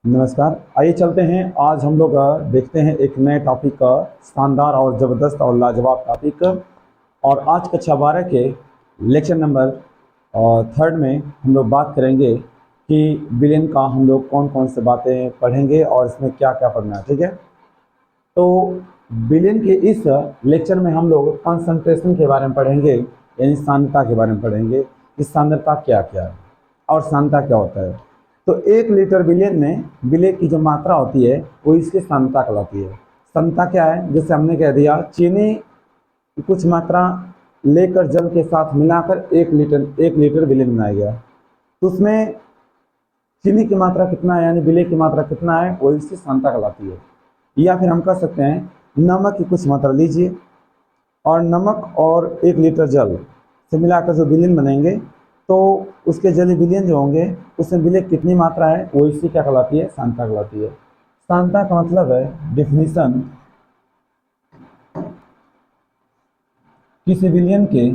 नमस्कार। आइए चलते हैं। आज हम लोग देखते हैं एक नए टॉपिक का, शानदार और ज़बरदस्त और लाजवाब टॉपिक। और आज कक्षा 12 के लेक्चर नंबर थर्ड में हम लोग बात करेंगे कि बिलियन का हम लोग कौन कौन से बातें पढ़ेंगे और इसमें क्या क्या पढ़ना है। ठीक है, तो बिलियन के इस लेक्चर में हम लोग कंसंट्रेशन के बारे में पढ़ेंगे, यानी सांद्रता के बारे में पढ़ेंगे कि सांद्रता क्या क्या है और सांद्रता क्या होता है। तो 1 लीटर बिलियन में विलेय की जो मात्रा होती है वो इसकी सांद्रता कहलाती है। सांद्रता क्या है? जैसे हमने कह दिया, चीनी की कुछ मात्रा लेकर जल के साथ मिलाकर 1 लीटर विलेय बनाया गया, तो उसमें चीनी की मात्रा कितना है, यानी विलेय की मात्रा कितना है, वो इसकी सांद्रता कहलाती है। या फिर हम कह सकते हैं नमक की कुछ मात्रा लीजिए और नमक और 1 लीटर जल से मिलाकर जो विलेय बनेंगे, तो उसके जलीय विलयन जो होंगे उसमें विलेय कितनी मात्रा है वो इसकी क्या कहलाती है? सांद्रता कहलाती है। सांद्रता का मतलब है डेफिनेशन, किसी विलयन के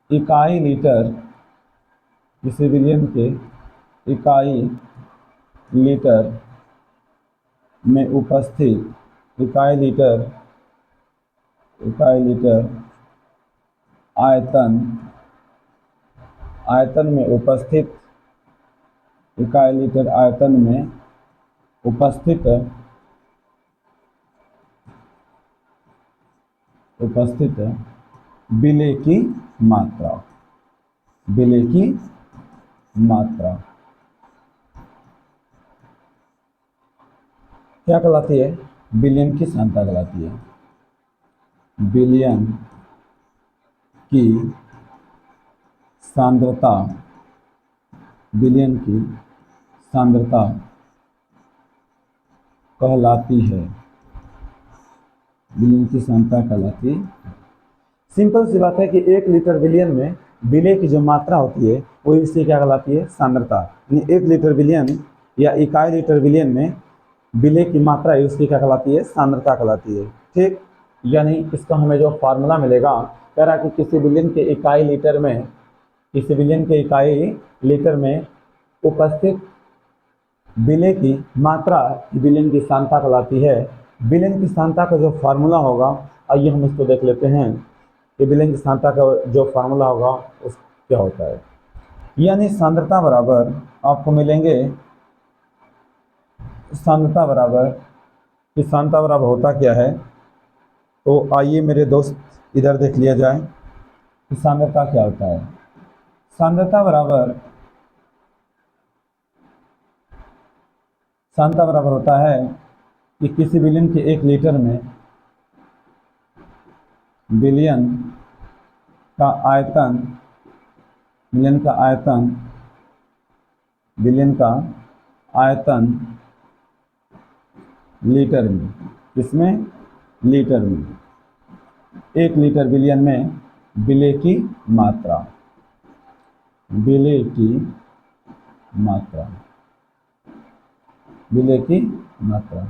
इकाई लीटर, किसी विलयन के इकाई लीटर में उपस्थित इकाई लीटर आयतन में उपस्थित इकाई लीटर आयतन में उपस्थित विलेय की मात्रा क्या कहलाती है? विलयन की सांद्रता कहलाती है। विलयन की सांद्रता कहलाती है। सिंपल सी बात है कि 1 लीटर विलयन में विलेय की जो मात्रा होती है वो इससे क्या कहलाती है? सांद्रता। यानी 1 लीटर विलयन या इकाई लीटर विलयन में विलेय की मात्रा है उसकी क्या कहलाती है? सांद्रता कहलाती है। ठीक, यानी इसका हमें जो फार्मूला मिलेगा, कह रहा है कि किसी विलयन के इकाई लीटर में उपस्थित विलेय की मात्रा विलयन की सांद्रता कहलाती है। विलयन की सांद्रता का जो फार्मूला होगा, आइए हम इसको देख लेते हैं कि विलयन की सांद्रता का जो फार्मूला होगा उस क्या होता है। यानी सांद्रता बराबर आपको मिलेंगे, सांद्रता बराबर होता क्या है, तो आइए मेरे दोस्त इधर देख लिया जाए कि सांद्रता क्या होता है। सांद्रता बराबर होता है कि किसी विलयन के 1 लीटर में विलयन का आयतन लीटर में, किसमें? लीटर में। 1 लीटर विलयन में विलेय की मात्रा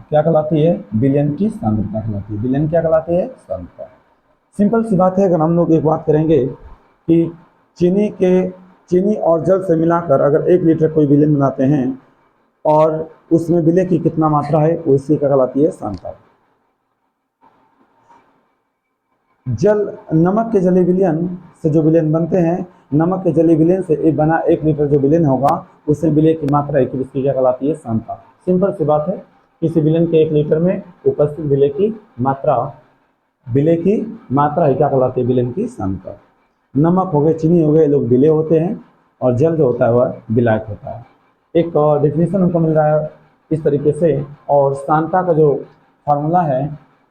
क्या कहलाती है? विलयन की सांद्रता कहलाती है। विलयन क्या कहलाती है? सांद्रता। सिंपल सी बात है। अगर हम लोग एक बात करेंगे कि चीनी और जल से मिलाकर अगर 1 लीटर कोई विलयन बनाते हैं और उसमें विलेय की कितना मात्रा है वो इसकी क्या कहलाती है? सांद्रता। नमक के जलीय विलयन से जो विलयन बनते हैं, नमक के जलीय विलयन से बना 1 लीटर जो विलयन होगा उसमें विलेय की मात्रा है कि इसकी क्या कहलाती है? सांद्रता। सिंपल सी बात है, किसी विलयन के 1 लीटर में उपस्थित विलेय की मात्रा ही क्या कहलाती है? विलयन की सांद्रता। नमक हो गए, चीनी हो गए, लोग विलेय होते हैं और जल जो होता है वह विलायक होता है। एक डेफिनेशन हमको मिल रहा है इस तरीके से। और सांद्रता का जो फार्मूला है,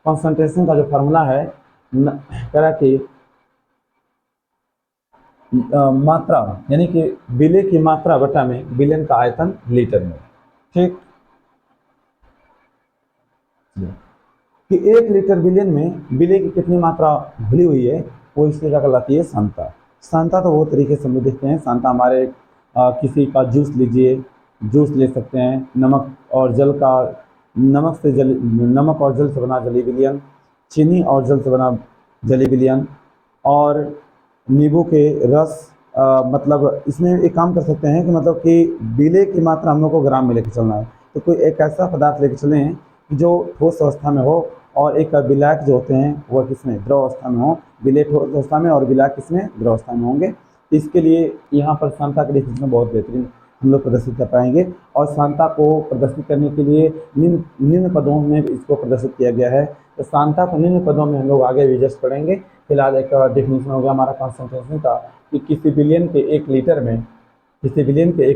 कंसंट्रेशन का जो फार्मूला है, कह रहा कि मात्रा यानी कि विलेय की मात्रा बटा में विलयन का आयतन लीटर में। ठीक, कि 1 लीटर विलयन में विलेय की कितनी मात्रा भरी हुई है वो इसकी क्या कहलाती है? सांद्रता। सांद्रता तो बहुत तरीके से हम देखते हैं। सांद्रता हमारे किसी का जूस लीजिए, जूस ले सकते हैं। नमक और जल से बना जलीय विलयन, चीनी और जल से बना जली विलियन। और नींबू के रस, मतलब इसमें एक काम कर सकते हैं कि मतलब कि विलेय की मात्रा हम लोग को ग्राम में लेके चलना है। तो कोई एक ऐसा पदार्थ लेके चलें कि जो ठोस अवस्था में हो, और एक विलायक जो होते हैं वह किसमें, द्रव अवस्था में हो। विलेय ठोस अवस्था में और विलायक किसमें, द्रव अवस्था में होंगे। इसके लिए यहाँ पर सांता के डिफिनेशन बहुत बेहतरीन हम लोग प्रदर्शित कर पाएंगे। और सांता को प्रदर्शित करने के लिए निम्न पदों में इसको प्रदर्शित किया गया है। तो सांता को निम्न पदों में हम लोग आगे भी जस्ट पढ़ेंगे। फिलहाल एक डिफिनेशन हो गया हमारा कॉन्सेंट्रेशन का, कि किसी बिलियन के 1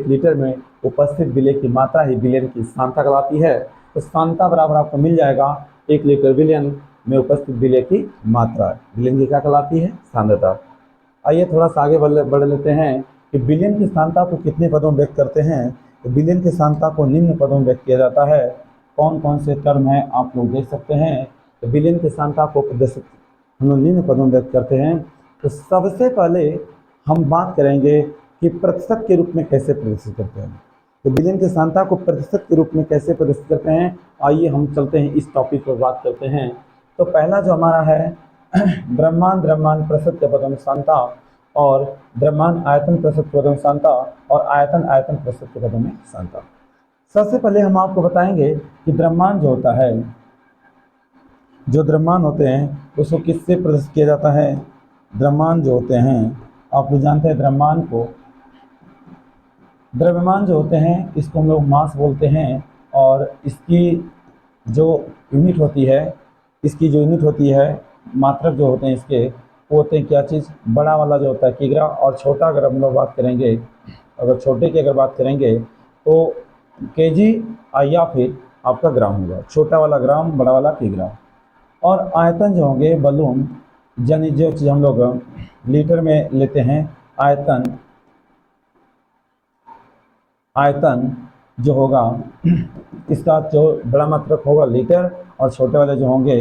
लीटर में उपस्थित विलेय की मात्रा ही विलेयन की सांता कहलाती है। तो सांता बराबर आपको मिल जाएगा 1 लीटर विलेयन में उपस्थित विलेय की मात्रा, विलेयन की क्या कहलाती है, सांद्रता। आइए थोड़ा सा आगे बढ़ लेते हैं कि विलेयन की सांद्रता को कितने पदों में व्यक्त करते हैं। तो विलेयन की सांद्रता को निम्न पदों में व्यक्त किया जाता है। कौन कौन से टर्म हैं आप लोग देख सकते हैं। तो विलेयन की सांद्रता को प्रदर्शित हम लोग निम्न पदों में व्यक्त करते हैं। तो सबसे पहले हम बात करेंगे कि प्रतिशत के रूप में कैसे प्रदर्शित करते हैं। तो विलेयन की सांद्रता को प्रतिशत के रूप में कैसे प्रदर्शित करते हैं, आइए हम चलते हैं इस टॉपिक पर बात करते हैं। तो पहला जो हमारा है द्रव्यमान प्रतिशत के पदों में सांद्रता, और द्रव्यमान आयतन प्रतिशत के पदों में सांद्रता, और आयतन प्रतिशत के पदों में सांद्रता। सबसे पहले हम आपको बताएंगे कि द्रव्यमान जो होता है, जो द्रव्यमान होते हैं उसको किससे प्रदर्शित किया जाता है। द्रव्यमान जो होते हैं, आप लोग जानते हैं द्रव्यमान जो होते हैं इसको हम लोग मास बोलते हैं। और इसकी जो यूनिट होती है, मात्रक जो होते हैं इसके, वो होते हैं क्या चीज़, बड़ा वाला जो होता है किग्रा, और छोटा अगर हम लोग बात करेंगे, अगर छोटे की अगर बात करेंगे तो केजी या फिर आपका ग्राम होगा। छोटा वाला ग्राम, बड़ा वाला किग्रा। और आयतन जो होंगे बलून, यानी जो चीज़ हम लोग लीटर में लेते हैं, आयतन जो होगा इसका जो बड़ा मात्रक होगा लीटर, और छोटे वाले जो होंगे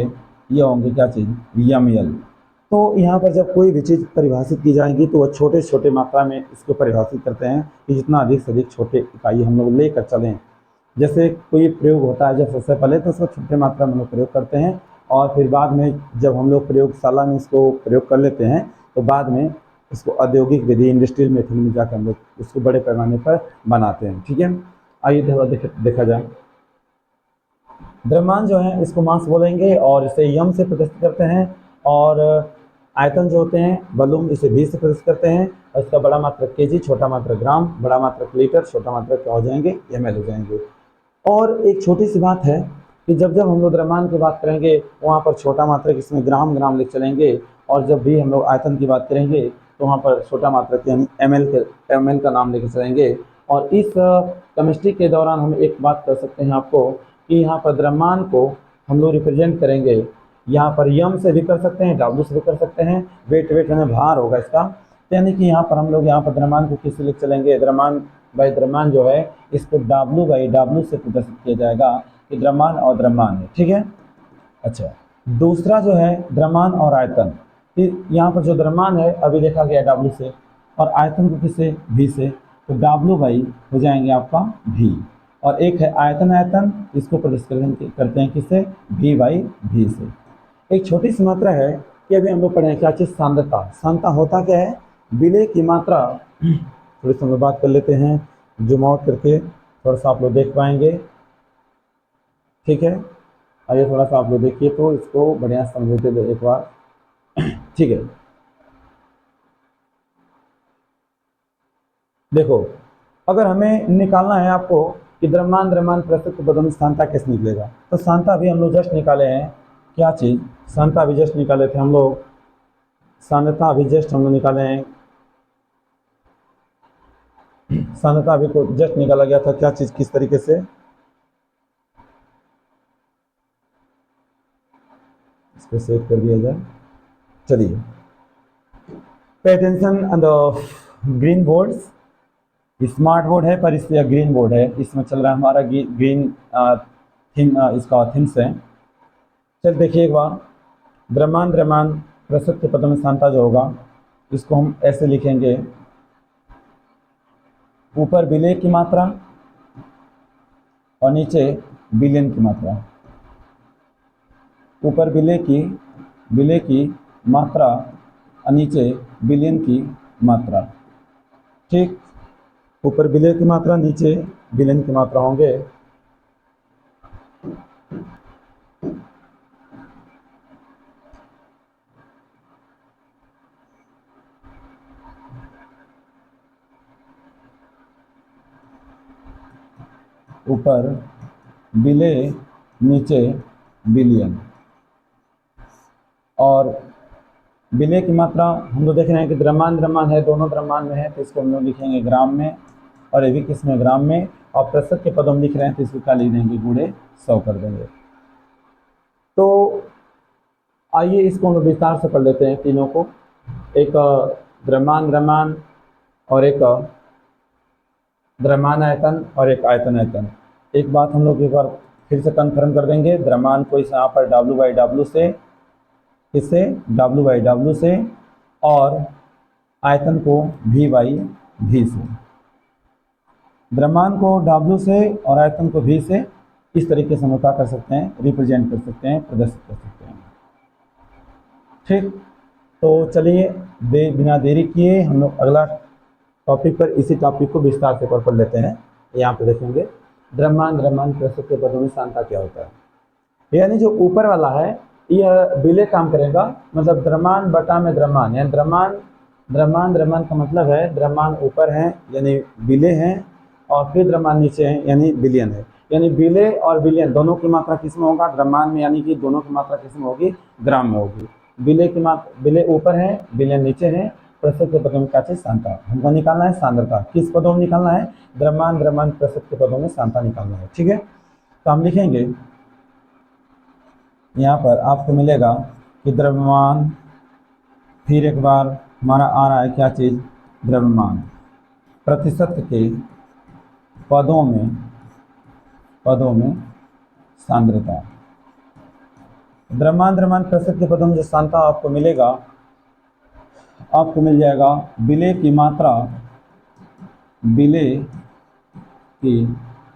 ये होंगे क्या चीज़, ml। तो यहाँ पर जब कोई भी चीज़ परिभाषित की जाएगी तो वह छोटे छोटे मात्रा में इसको परिभाषित करते हैं कि जितना अधिक से अधिक छोटे इकाई हम लोग लेकर चलें। जैसे कोई प्रयोग होता है, जब सबसे पहले तो उसको छोटे मात्रा में हम लोग प्रयोग करते हैं, और फिर बाद में जब हम लोग प्रयोगशाला में इसको प्रयोग कर लेते हैं तो बाद में इसको औद्योगिक विधि, इंडस्ट्रियल मेथड में जाकर हम लोग उसको बड़े पैमाने पर बनाते हैं। ठीक है, आइए थोड़ा देखा जाए। द्रव्यमान जो है इसको मास बोलेंगे, और इसे यम से प्रदर्शित करते हैं। और आयतन जो होते हैं वॉल्यूम, इसे भी से प्रदर्शित करते हैं। और इसका बड़ा मात्रक केजी, छोटा मात्रक ग्राम, बड़ा मात्रक लीटर, छोटा मात्रक क्या हो जाएंगे, ml हो जाएंगे। और एक छोटी सी बात है कि जब जब हम लोग द्रव्यमान की बात करेंगे वहाँ पर छोटा मात्रक इसमें ग्राम लिख चलेंगे, और जब भी हम लोग आयतन की बात करेंगे तो वहाँ पर छोटा मात्रक यानी ml का नाम लेकर चलेंगे। और इस केमिस्ट्री के दौरान हम एक बात कर सकते हैं आपको कि यहाँ पर द्रव्यमान को हम लोग रिप्रेजेंट करेंगे, यहाँ पर यम से भी कर सकते हैं, डब्ल्यू से भी कर सकते हैं। वेट यानी भार होगा इसका, यानी कि यहाँ पर हम लोग यहाँ पर द्रव्यमान को किससे लिख चलेंगे, द्रव्यमान जो है इसको डब्ल्यू से प्रदर्शित किया जाएगा कि द्रव्यमान और द्रव्यमान है। ठीक है, अच्छा। दूसरा जो है द्रव्यमान और आयतन, यहाँ पर जो द्रव्यमान है अभी देखा गया डब्ल्यू से, और आयतन को किससे, भी से। तो डब्ल्यू बाई हो जाएंगे आपका भी, और एक है आयतन, इसको प्रदर्शित करते हैं किससे, भी बाई भी से। एक छोटी सी मात्रा है कि अभी हम लोग पढ़े क्या चीज़, सांद्रता होता क्या है, विलेय की मात्रा। थोड़ी सी हम लोग बात कर लेते हैं, जूम आउट करके थोड़ा सा आप लोग देख पाएंगे। ठीक है, आइए थोड़ा सा आप लोग देखिए तो इसको बढ़िया समझते दो एक बार। ठीक है, देखो अगर हमें निकालना है आपको कि द्रव्यमान प्रतिशत के पदों में सांद्रता कैसे निकलेगा, तो सांद्रता भी हम लोग जस्ट निकाले हैं, क्या चीज़, सांद्रता भी जस्ट निकाले थे हम लोग, सांद्रता भी जस्ट हम लोग निकाले हैं, सांद्रता भी को जस्ट निकाला गया था, क्या चीज़, किस तरीके से, इसको सेव कर दिया जाए। चलिए, pay attention on the green boards, smart board है पर इससे ग्रीन बोर्ड है, इसमें चल रहा है हमारा ग्रीन थीम, इसका थीम्स है। चल देखिए एक बार, द्रव्यमान प्रतिशत के पदों में सांद्रता जो होगा इसको हम ऐसे लिखेंगे, ऊपर विलेय की मात्रा और नीचे विलेयन की मात्रा। ऊपर विलेय की मात्रा और नीचे बिलियन की मात्रा। ठीक, ऊपर बिलियन की मात्रा, नीचे बिलियन की मात्रा होंगे। ऊपर बिले, नीचे बिलियन। और बिले की मात्रा हम लोग देख रहे हैं कि द्रव्यमान है, दोनों द्रव्यमान में है, तो इसको हम लोग लिखेंगे ग्राम में, और ये भी किस में, ग्राम में। और प्रतिशत के पद हम लिख रहे हैं तो इसको क्या लिख देंगे, गुणे 100 कर देंगे। तो आइए इसको हम लोग विस्तार से पढ़ लेते हैं तीनों को। एक द्रव्यमान और एक द्रव्यमान आयतन और एक आयतन आयतन। एक बात हम लोग एक बार फिर से कन्फर्म कर देंगे, द्रव्यमान को इस यहाँ पर W/W से, इससे W/W से, और आयतन को V/V से। द्रव्यमान को W से और आयतन को V से इस तरीके से हम क्या कर सकते हैं, रिप्रेजेंट कर सकते हैं, प्रदर्शित कर सकते हैं। ठीक, तो चलिए बिना देरी किए हम लोग अगला टॉपिक पर, इसी टॉपिक को विस्तार से पढ़ लेते हैं। यहाँ पे देखेंगे द्रव्यमान प्रतिशत के पदों में सांता क्या होता है। यानी जो ऊपर वाला है यह बिले काम करेगा, मतलब द्रव्यमान बटा में द्रव्यमान, यानी द्रव्यमान का मतलब है द्रव्यमान ऊपर है यानी बिले हैं, और फिर द्रव्यमान नीचे है यानी बिलियन है। यानी बिले और बिलियन दोनों की मात्रा किस में होगा, द्रव्यमान में, यानी कि दोनों की मात्रा किस में होगी, ग्राम में होगी। बिले ऊपर है, बिलियन नीचे है। प्रतिशत के पदों में क्या चीज, सांता। हमको निकालना है सांद्रता। किस पदों में निकालना है, द्रव्यमान प्रतिशत के पदों में सांता निकालना है। ठीक है, तो हम लिखेंगे यहाँ पर, आपको मिलेगा कि द्रव्यमान, फिर एक बार हमारा आ रहा है क्या चीज, द्रव्यमान प्रतिशत के पदों में सांद्रता। द्रव्यमान प्रतिशत के पदों में जो सांता आपको मिलेगा, आपको मिल जाएगा बिले की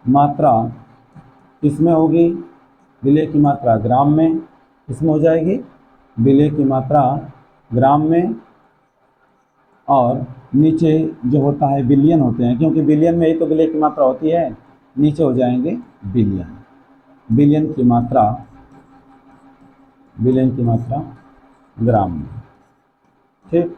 मात्रा किसमें होगी, बिले की मात्रा ग्राम में, इसमें हो जाएगी बिले की मात्रा ग्राम में, और नीचे जो होता है बिलियन होते हैं, क्योंकि बिलियन में ही तो बिले की मात्रा होती है, नीचे हो जाएंगे बिलियन की मात्रा ग्राम में। ठीक,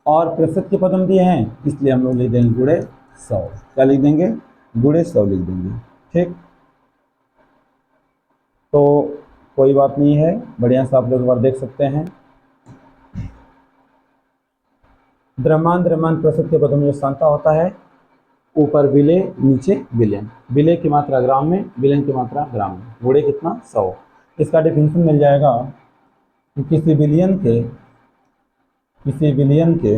और प्रतिशत के पद हम दिए हैं इसलिए हम लोग लिख देंगे गुणे 100। क्या लिख देंगे, गुणे 100 लिख देंगे। ठीक, तो कोई बात नहीं है, बढ़िया से आप लोग एक बार देख सकते हैं। द्रव्यमान प्रतिशत के पदों में जो सांता होता है, ऊपर बिले, नीचे बिलियन। बिले की मात्रा ग्राम में, बिलियन की मात्रा ग्राम में, गुणे कितना, 100। इसका डेफिनेशन मिल जाएगा कि किसी बिलियन के किसी बिलियन के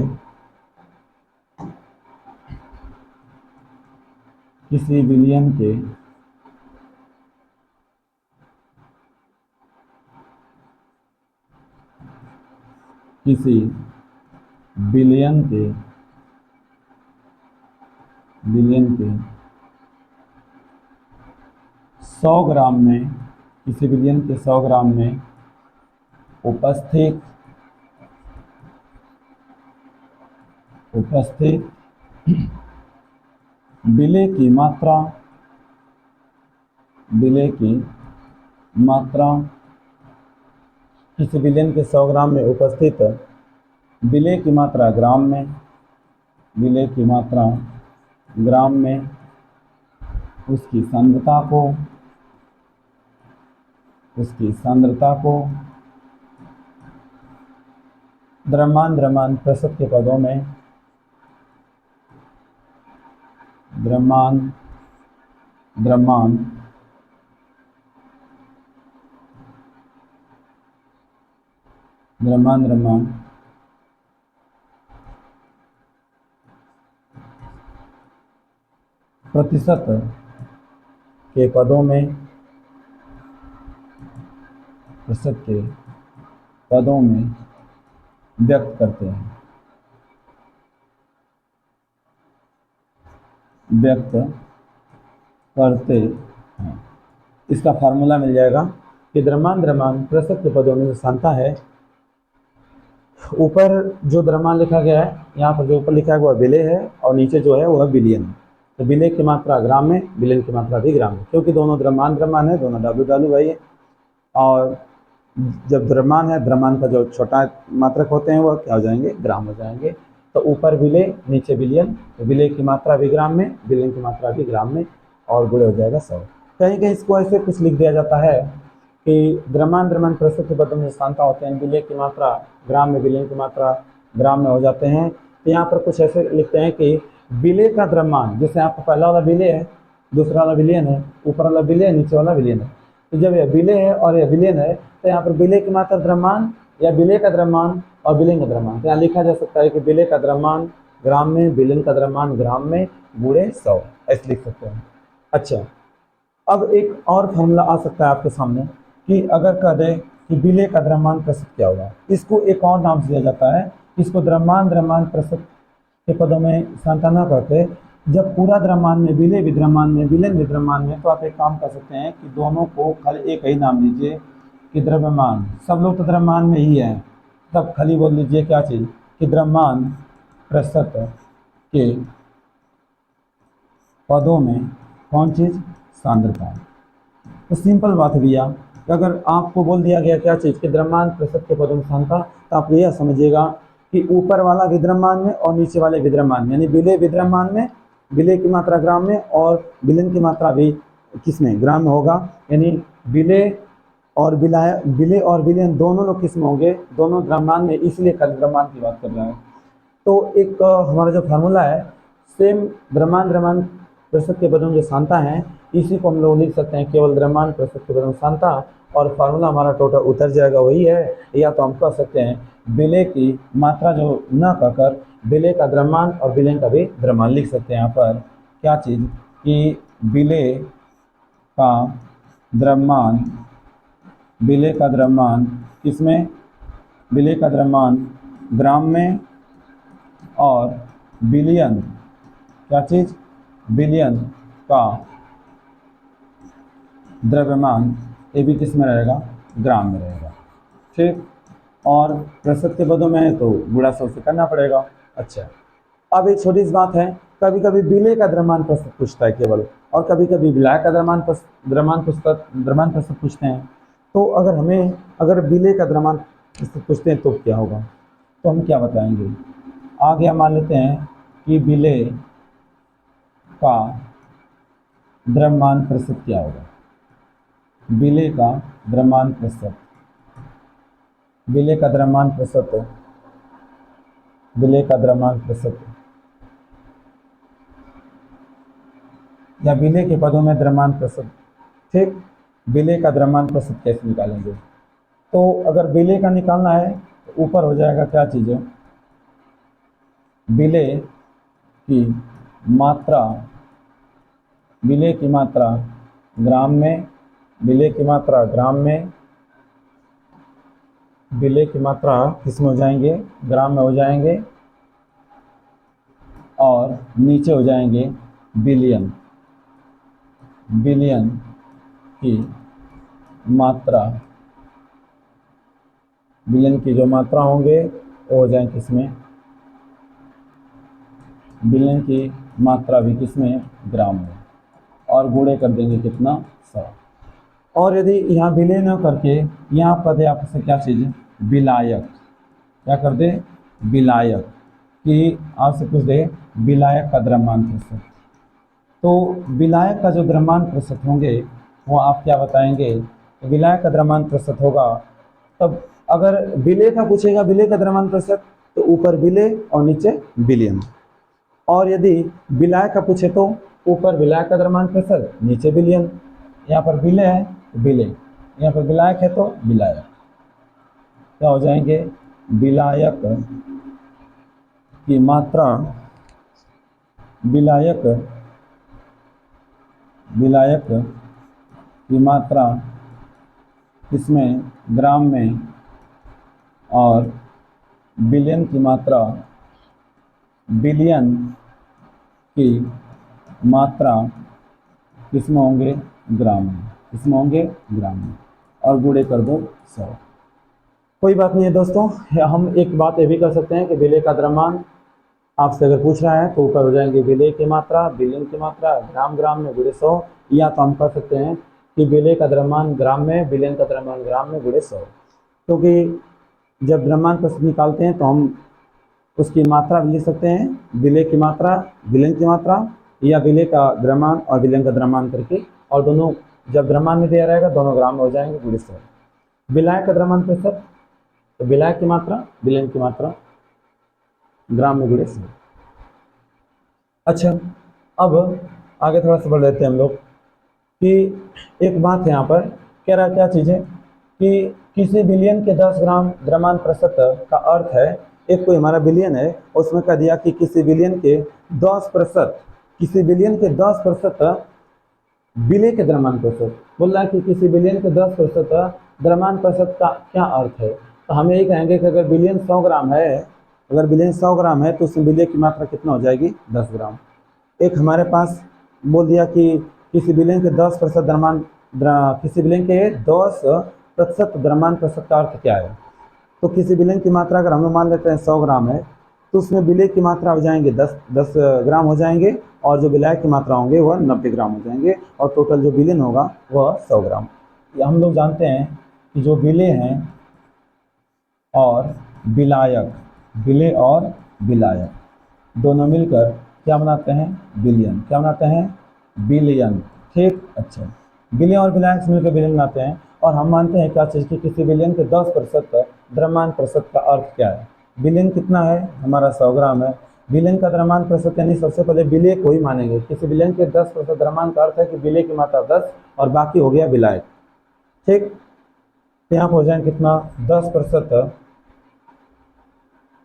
100 ग्राम में, किसी बिलियन के 100 ग्राम में उपस्थित बिले की मात्रा, किसी बिलियन के 100 ग्राम में उपस्थित बिले की मात्रा ग्राम में, उसकी सांद्रता को द्रव्यमान प्रतिशत के पदों में, द्रव्यमान प्रतिशत के पदों में, व्यक्त करते हैं। इसका फार्मूला मिल जाएगा कि द्रव्यमान प्रतिशत के पदों में जो सांता है ऊपर जो द्रव्यमान लिखा गया है, यहाँ पर जो ऊपर लिखा है वह बिले है और नीचे जो है वह बिलियन है। तो बिले की मात्रा ग्राम में, बिलियन की मात्रा भी ग्राम में, क्योंकि दोनों द्रव्यमान है, दोनों WW है। और जब द्रव्यमान है, द्रव्यमान का जो छोटा मात्रक होते हैं वह क्या हो जाएंगे, ग्राम हो जाएंगे। तो ऊपर बिले नीचे बिलियन, तो बिले की मात्रा भी ग्राम में, बिलियन की मात्रा भी ग्राम में, और गुणे हो जाएगा 100। कहीं कहीं इसको ऐसे कुछ लिख दिया जाता है कि द्रव्यमान प्रतिशत के बदल में स्थानता होते हैं, बिले की मात्रा ग्राम में, बिलियन की मात्रा ग्राम में हो जाते हैं। तो यहाँ पर कुछ ऐसे लिखते हैं कि बिले का द्रव्यमान, जैसे आपका पहला वाला बिले है, दूसरा वाला बिलियन है, ऊपर वाला बिले है, नीचे वाला बिलियन है। तो जब यह बिले है और यह बिलियन है, तो यहाँ पर बिले की मात्रा द्रव्यमान या बिले का द्रव्यमान और बिलियन का द्रव्यमान, तो यहाँ लिखा जा सकता है कि बिले का द्रव्यमान ग्राम में, बिलियन का द्रव्यमान ग्राम में, गुणे 100, ऐसे लिख सकते हैं। अच्छा, अब एक और फॉर्मूला आ सकता है आपके सामने कि अगर कह दें कि बिले का द्रव्यमान प्रतिशत क्या होगा, इसको एक और नाम से दिया जाता है, इसको द्रव्यमान प्रतिशत के पदों में सांत्वना करके, जब पूरा द्रव्यमान में, बिले विद्रव्यमान में, बिलियन विद्रव्यमान में, तो आप एक काम कर सकते हैं कि दोनों को खाली एक ही नाम लीजिए कि द्रव्यमान। सब लोग तो द्रव्यमान में ही हैं, तब खाली बोल लीजिए क्या चीज़ कि द्रव्यमान प्रतिशत के पदों में कौन चीज़, सांद्रता। तो सिंपल बात है भैया, अगर आपको बोल दिया गया क्या चीज़ कि द्रव्यमान प्रतिशत के पदों में सांद्रता, तो आप यह समझिएगा कि ऊपर वाला विद्रव्यमान में और नीचे वाले विद्रव्यमान में, यानी बिले विद्रव्यमान में बिले की मात्रा ग्राम में और बिलियन की मात्रा भी किस में, ग्राम में होगा। यानी बिले और बिले और बिलियन दोनों लोग किस में होंगे, दोनों द्रव्यमान में, इसलिए खाली द्रव्यमान की बात कर रहे हैं। तो एक हमारा जो फार्मूला है, सेम द्रव्यमान प्रतिशत के बदले में जो सांता है, इसी को हम लोग लिख सकते हैं केवल द्रव्यमान प्रतिशत के बदले में सांता, और फार्मूला हमारा टोटल उतर जाएगा वही है। या तो हम कह सकते हैं बिले की मात्रा जो न कहकर बिले का द्रव्यमान और बिलियन का भी द्रव्यमान लिख सकते हैं। यहाँ पर क्या चीज़ कि बिले का द्रव्यमान, बिले का द्रव्यमान किसमें, बिले का द्रव्यमान ग्राम में, और बिलियन क्या चीज़, बिलियन का द्रव्यमान, ये भी किस में रहेगा, ग्राम में रहेगा। ठीक, और प्रतिशत के पदों में है तो गुणा 100 से करना पड़ेगा। अच्छा, अब एक छोटी सी बात है, कभी कभी बिले का द्रव्यमान प्रतिशत पूछता है केवल, और कभी कभी बिलाय का द्रव्यमान प्रतिशत पूछते हैं। तो अगर बिले का द्रव्यमान प्रतिशत पूछते हैं तो क्या होगा, तो हम क्या बताएंगे, आगे हम मान लेते हैं कि बिले का द्रव्यमान प्रतिशत क्या होगा, बिले का द्रव्यमान प्रतिशत, बिले का द्रव्यमान प्रतिशत, बिले का द्रव्यमान प्रतिशत, या बिले के पदों में द्रव्यमान प्रतिशत। ठीक, बिले का द्रव्यमान प्रतिशत कैसे निकालेंगे, तो अगर बिले का निकालना है तो ऊपर हो जाएगा क्या चीज़, बिले की मात्रा, बिले की मात्रा ग्राम में, बिले की मात्रा ग्राम में, बिले की मात्रा किस में हो जाएंगे, ग्राम में हो जाएंगे, और नीचे हो जाएंगे बिलियन, बिलियन की मात्रा, बिलियन की जो मात्रा होंगे वो हो जाएंगे किसमें, बिलियन की मात्रा भी किसमें, ग्राम में, और गुणे कर देंगे कितना, 100। और यदि यहाँ विलय न करके यहाँ पर दे आपसे क्या चीज़, विलायक, क्या कर दे, विलायक, कि आपसे पूछ दे विलायक का द्रव्यमान प्रतिशत, तो विलायक का जो द्रव्यमान प्रतिशत होंगे वो आप क्या बताएंगे, तो विलायक का द्रव्यमान प्रतिशत होगा। तब अगर विलय का पूछेगा, विलय का द्रव्यमान प्रतिशत, तो ऊपर विलय और नीचे विलियन। और यदि विलायक का पूछे तो ऊपर विलायक का द्रव्यमान प्रतिशत, नीचे विलियन। यहाँ पर विलय है तो विलय, यहाँ पर विलायक है तो विलायक, क्या हो जाएंगे, विलायक की मात्रा, विलायक, विलायक की मात्रा किसमें, ग्राम में, और बिलियन की मात्रा, बिलियन की मात्रा किसमें होंगे, ग्राम में, किसमें होंगे, ग्राम में, और गुणे कर दो 100। कोई बात नहीं है दोस्तों। हम एक बात ये भी कर सकते हैं कि विलेय का द्रव्यमान आपसे अगर पूछ रहा है तो ऊपर हो जाएंगे विलेय की मात्रा, विलयन की मात्रा, ग्राम ग्राम में गुणे 100, या तो हम कर सकते हैं कि विलेय का द्रव्यमान ग्राम में, विलयन का द्रव्यमान ग्राम में गुणे 100। क्योंकि जब द्रव्यमान प्रस्तुत निकालते हैं तो हम उसकी मात्रा भी लिख सकते हैं, विलेय की मात्रा, विलयन की मात्रा, या विलेय का द्रव्यमान और विलयन का द्रव्यमान करके, और दोनों जब द्रव्यमान में दिया रहेगा दोनों ग्राम में हो जाएंगे गुणे 100। विलायक का द्रव्यमान प्रतिशत, तो विलायक की मात्रा, विलयन की मात्रा ग्राम में गुणे 100। अच्छा, अब आगे थोड़ा सा बढ़ लेते हैं हम लोग कि एक बात है यहाँ पर, कह रहा क्या चीज़ है कि किसी बिलियन के 10 ग्राम द्रव्यमान प्रतिशत का अर्थ है, एक कोई हमारा बिलियन है, उसमें कह दिया कि किसी बिलियन के 10%, किसी बिलियन के 10% विलेय के द्रव्यमान प्रतिशत, बोल रहा है कि किसी बिलियन के 10% द्रव्यमान प्रतिशत का क्या अर्थ है। तो हम यही कहेंगे कि अगर बिलियन 100 ग्राम है, अगर बिलियन 100 ग्राम है तो उसमें विलेय की मात्रा कितना हो जाएगी, 10 ग्राम। एक हमारे पास बोल दिया कि किसी बिलियन के 10% द्रव्यमान, किसी बिलियन के 10% द्रव्यमान प्रतिशत का अर्थ क्या है। तो किसी विलयन की मात्रा अगर हम लोग मान लेते हैं 100 ग्राम है, तो उसमें विलेय की मात्रा हो जाएंगे 10 ग्राम हो जाएंगे, और जो विलायक की मात्रा होंगे वह 90 ग्राम हो जाएंगे, और टोटल जो विलयन होगा वह 100 ग्राम। ये हम लोग जानते हैं कि जो विलेय हैं और विलायक, विलेय और विलायक दोनों मिलकर क्या बनाते हैं, विलयन। क्या बनाते हैं, विलयन। ठीक, अच्छा, विलय और विलायक से मिलकर विलयन बनाते हैं। और हम मानते हैं क्या चीज़ की किसी विलयन के 10% द्रव्यमान प्रतिशत का अर्थ क्या है। विलयन कितना है, हमारा 100 ग्राम है। विलयन का द्रव्यमान प्रतिशत यानी सबसे पहले विलेय को ही मानेंगे। किसी विलयन के 10% द्रव्यमान का अर्थ है कि विलेय की मात्रा 10 और बाकी हो गया विलायक। ठीक, तो यहाँ पर हो जाएंगे कितना, 10%,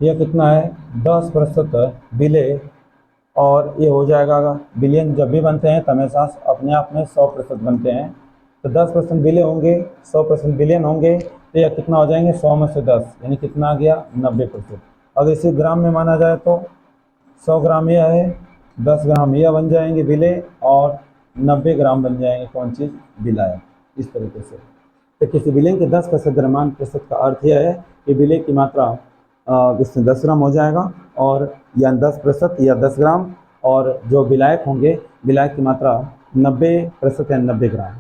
यह कितना है 10% विलेय, और ये हो जाएगा, बिलियन जब भी बनते हैं तो हमेशा अपने आप में 100% बनते हैं। तो 10% विलेय होंगे, 100% बिलियन होंगे, तो यह कितना हो जाएंगे, 100 में से 10 यानी कितना आ गया, 90%। अगर इसे ग्राम में माना जाए तो 100 ग्राम यह है, 10 ग्राम यह बन जाएंगे विलेय, और 90 ग्राम बन जाएंगे कौन चीज़, विलायक। इस तरीके से तो किसी विलयन के 10% द्रव्यमान प्रतिशत का अर्थ यह है कि विलेय की मात्रा इसमें 10 ग्राम हो जाएगा, और या 10% या 10 ग्राम, और जो विलायक होंगे, विलायक की मात्रा 90% या 90 ग्राम।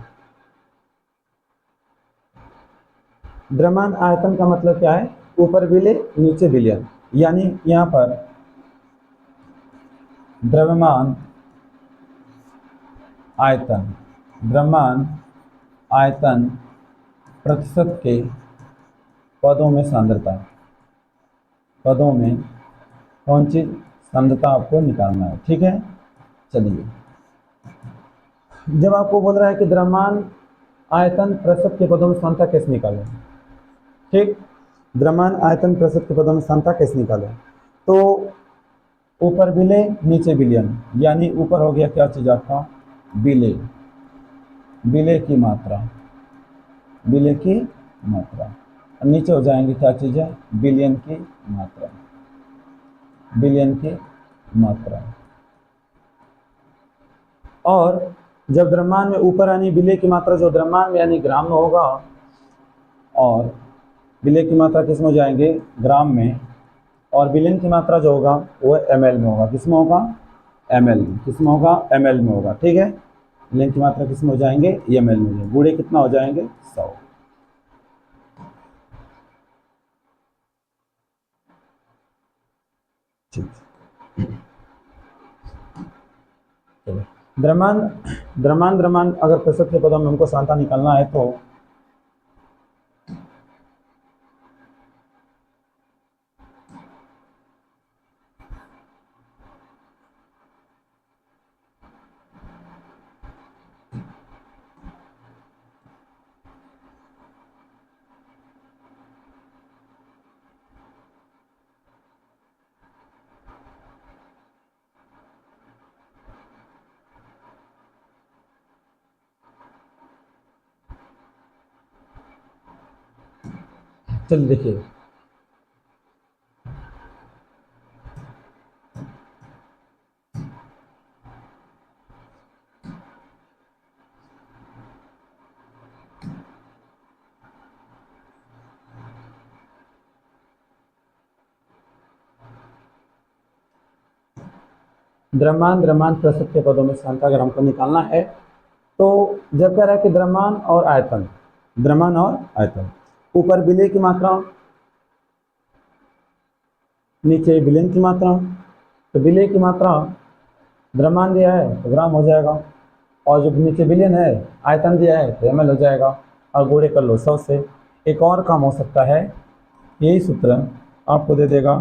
द्रव्यमान आयतन का मतलब क्या है, ऊपर विलेय नीचे विलयन, यानी यहाँ पर द्रव्यमान आयतन, द्रव्यमान आयतन प्रतिशत के पदों में सांद्रता, पदों में कौन सी सांद्रता आपको निकालना है। ठीक है, चलिए, जब आपको बोल रहा है कि द्रव्यमान आयतन प्रतिशत के पदों में सांद्रता कैसे निकालें, ठीक, द्रव्यमान आयतन प्रतिशत के पदों में सांद्रता कैसे निकालें, तो ऊपर विलेय नीचे विलयन, यानी ऊपर हो गया क्या चीज़ आपका, विलेय, विलेय की मात्रा, विलेय की मात्रा, और नीचे हो जाएंगे क्या चीज़ है, विलयन की मात्रा, विलयन की मात्रा। और जब द्रव्यमान में ऊपर यानी विलेय की मात्रा जो द्रव्यमान में यानी ग्राम में होगा, और विलेय की मात्रा किस में हो जाएंगे, ग्राम में, और विलयन की मात्रा जो होगा वो ml में होगा। किस में होगा, ml में। किस में होगा, ml में होगा। ठीक है, विलयन की मात्रा किस में हो जाएंगे, ml में हो जाएंगे। गुणे कितना हो जाएंगे, 100। ठीक, चलो, द्रव्यमान द्रव्यमान द्रव्यमान अगर प्रतिशत के पदों में हमको सांद्रता निकालना है तो चलिए देखिए, द्रव्यमान द्रव्यमान प्रतिशत के पदों में स्थानता अगर हमको निकालना है तो जब कह रहा है कि द्रव्यमान और आयतन, द्रव्यमान और आयतन, ऊपर विलेय की मात्रा, नीचे विलयन की मात्रा, तो विलेय की मात्रा द्रव्यमान दिया है तो ग्राम हो जाएगा, और जो नीचे विलयन है आयतन दिया है तो ml हो जाएगा, और गुणे कर लो 100 से। एक और काम हो सकता है, यही सूत्र आपको दे देगा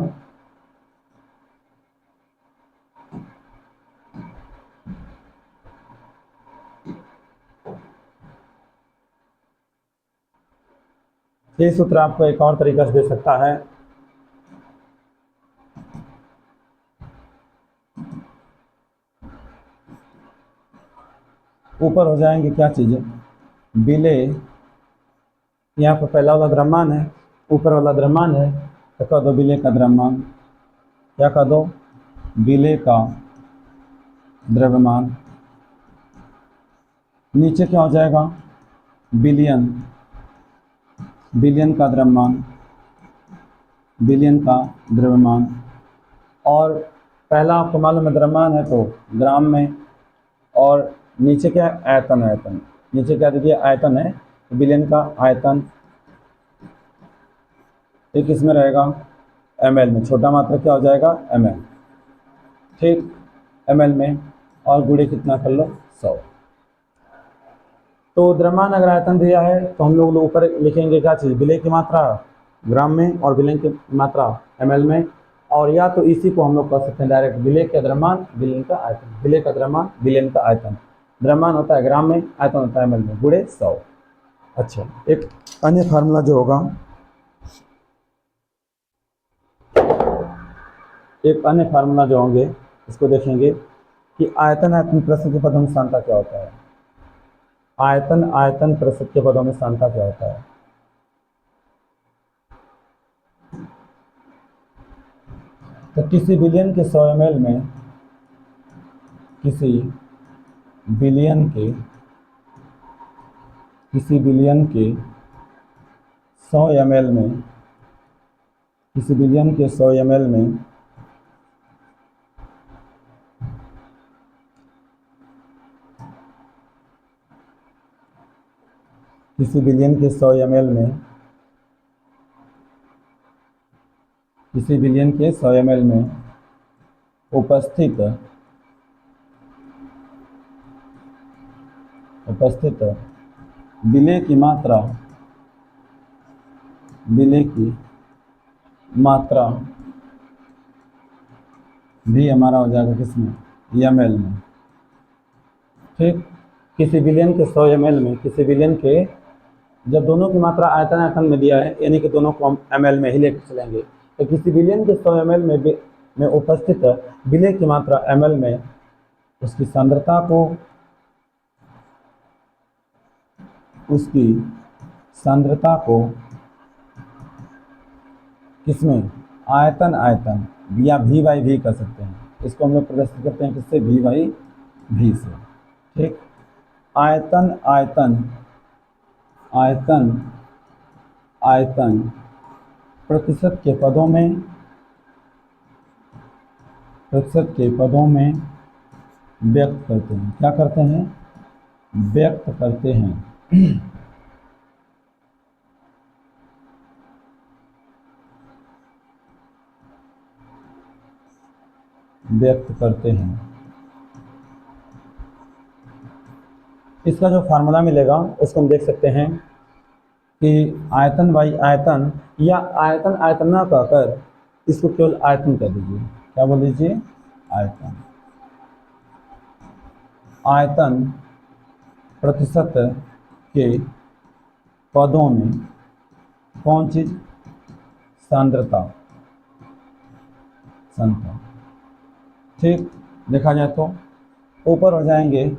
यही सूत्र आपको एक और तरीका से दे सकता है। ऊपर हो जाएंगे क्या चीज़ें, विलेय, यहाँ पर पहला वाला द्रव्यमान है, ऊपर वाला द्रव्यमान है, तो कह दो विलेय का द्रव्यमान, क्या कह दो, विलेय का द्रव्यमान। नीचे क्या हो जाएगा, विलयन, विलयन का द्रव्यमान, विलयन का द्रव्यमान। और पहला आपको मालूम है द्रव्यमान है तो ग्राम में, और नीचे क्या है, आयतन, आयतन, नीचे क्या दे दिया, आयतन है, विलयन का आयतन, ये किस में रहेगा, ml में, छोटा मात्रा क्या हो जाएगा, ml, ठीक, ml में, और गुणे कितना कर लो, 100। तो द्रव्यमान अगर आयतन दिया है तो हम लोग ऊपर लिखेंगे क्या चीज़, विलेय की मात्रा ग्राम में और विलयन की मात्रा ml में, और या तो इसी को हम लोग कर सकते हैं डायरेक्ट, विलेय का द्रव्यमान विलयन का आयतन, विलेय का द्रव्यमान विलयन का आयतन, द्रव्यमान होता है ग्राम में, आयतन होता है ml में, गुणे 100। अच्छा, एक अन्य फार्मूला जो होगा, एक अन्य फार्मूला जो होंगे इसको देखेंगे कि आयतन आयतन प्रतिशत के पदों में स्थानता क्या होता है, आयतन आयतन प्रतिशत के पदों में स्थानता क्या होता है। तो किसी बिलियन के 100 ml में, किसी बिलियन के, किसी बिलियन के 100 ml में, किसी बिलियन के 100 ml में किसी बिलियन के 100 ml में, किसी बिलियन के 100 ml में उपस्थित विलेय की मात्रा, विलेय की मात्रा भी हमारा हो जाएगा किसमें, ml में, ठीक। किसी विलयन के 100 ml में, किसी विलयन के, जब दोनों की मात्रा आयतन आयतन में दिया है यानी कि दोनों को हम ml में ही लेकर चलेंगे, तो किसी विलयन के 100 ml में उपस्थित विलेय की मात्रा ml में, उसकी सांद्रता को, उसकी सांद्रता को किसमें, आयतन आयतन या v बाई v कर सकते हैं, इसको हम लोग प्रदर्शित करते हैं किससे, v बाई v से, ठीक। आयतन आयतन आयतन आयतन प्रतिशत के पदों में, प्रतिशत के पदों में व्यक्त करते हैं, क्या करते हैं, व्यक्त करते हैं, व्यक्त करते हैं। इसका जो फार्मूला मिलेगा उसको हम देख सकते हैं कि आयतन बाई आयतन, या आयतन आयतन ना कहकर इसको केवल आयतन कह दीजिए, क्या बोल दीजिए, आयतन, आयतन प्रतिशत के पदों में कौन चीज, सांद्रता, सांद्रता, ठीक। देखा जाए तो ऊपर हो जाएंगे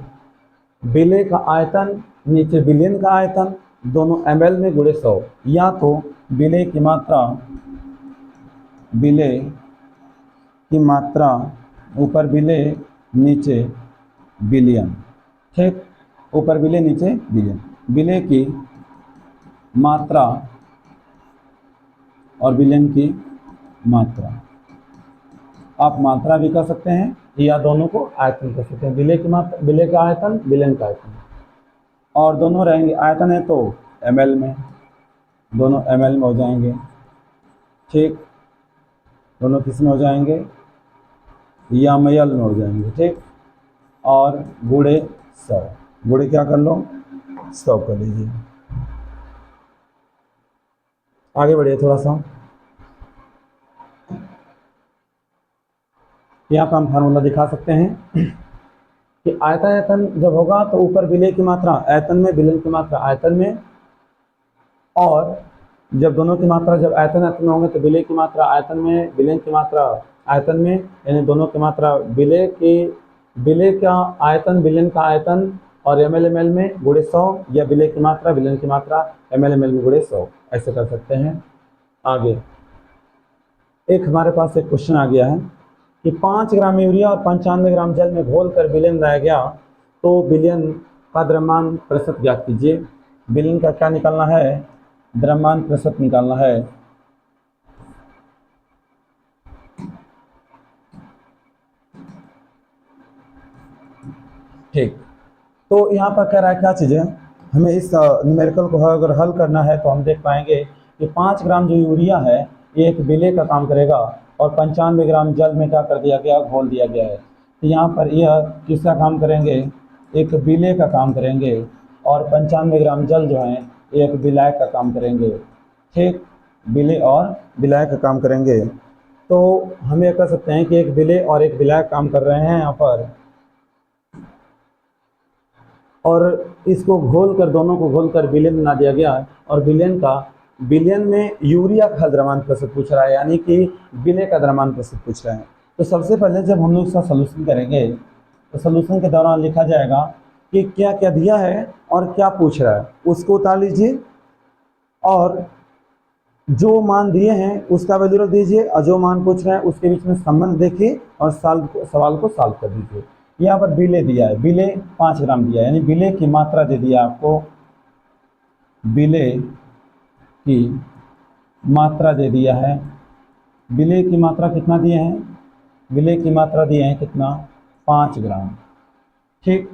विलेय का आयतन, नीचे विलयन का आयतन, दोनों ml में गुणे 100, या तो विलेय की मात्रा, विलेय की मात्रा, ऊपर विलेय नीचे विलयन, ठीक, ऊपर विलेय नीचे विलयन, विलेय की मात्रा और विलयन की मात्रा, आप मात्रा भी कर सकते हैं या दोनों को आयतन कह सकते हैं, विलेय की मात्रा, विलेय का आयतन, विलयन का आयतन, और दोनों रहेंगे, आयतन है तो ml में, दोनों ml में हो जाएंगे, ठीक, दोनों किस में हो जाएंगे, या ml में हो जाएंगे, ठीक, और गुणे 100, गुणे क्या कर लो 100 कर लीजिए। आगे बढ़िए थोड़ा सा, यहाँ पर हम फार्मूला दिखा सकते हैं कि आयतन जब होगा तो ऊपर विलेय की मात्रा आयतन में, विलयन की मात्रा आयतन में, और जब दोनों की मात्रा जब आयतन आयतन में होंगे तो विलेय की मात्रा आयतन में, विलयन की मात्रा आयतन में, यानी दोनों की मात्रा विलेय का आयतन, विलयन का आयतन और ml में गुणे 100, या विलेय की मात्रा, विलयन की मात्रा ml में गुणे 100, ऐसे कर सकते हैं। आगे एक हमारे पास एक क्वेश्चन आ गया है कि 5 ग्राम यूरिया और 95 ग्राम जल में घोल कर विलयन लाया गया तो विलयन का द्रव्यमान प्रतिशत ज्ञात कीजिए। विलयन का क्या निकालना है, द्रव्यमान प्रतिशत निकालना है। ठीक, तो यहाँ पर कह रहा है क्या चीज़ें, हमें इस न्यूमेरिकल को अगर हल करना है तो हम देख पाएंगे कि 5 ग्राम जो यूरिया है ये एक विलेय का काम करेगा और 95 ग्राम जल में क्या कर दिया गया, घोल दिया गया है। तो यहाँ पर यह किसका काम करेंगे, एक विलेय का काम करेंगे, और 95 ग्राम जल जो है एक विलायक का काम करेंगे, ठीक, विलेय और विलायक का काम करेंगे। तो हम ये कह सकते हैं कि एक विलेय और एक विलायक काम कर रहे हैं यहाँ पर, और इसको घोल कर, दोनों को घोल कर विलयन बना दिया गया, और विलयन में यूरिया का द्रव्यमान प्रतिशत पूछ रहा है, यानी कि विलेय का द्रव्यमान प्रतिशत पूछ रहे हैं। तो सबसे पहले जब हम लोग इसका सलूशन करेंगे तो सलूशन के दौरान लिखा जाएगा कि क्या क्या दिया है और क्या पूछ रहा है, उसको उतार लीजिए, और जो मान दिए हैं उसका वैल्यू रख दीजिए, और जो मान पूछ रहे हैं उसके बीच में संबंध देखिए और सवाल को सॉल्व कर दीजिए। यहाँ पर विलेय दिया है, विलेय 5 ग्राम दिया है, यानी विलेय की मात्रा दे दिया आपको, विलेय की मात्रा दे दिया है। विलेय की मात्रा कितना दिए हैं, विलेय की मात्रा दिए हैं कितना, 5 ग्राम, ठीक,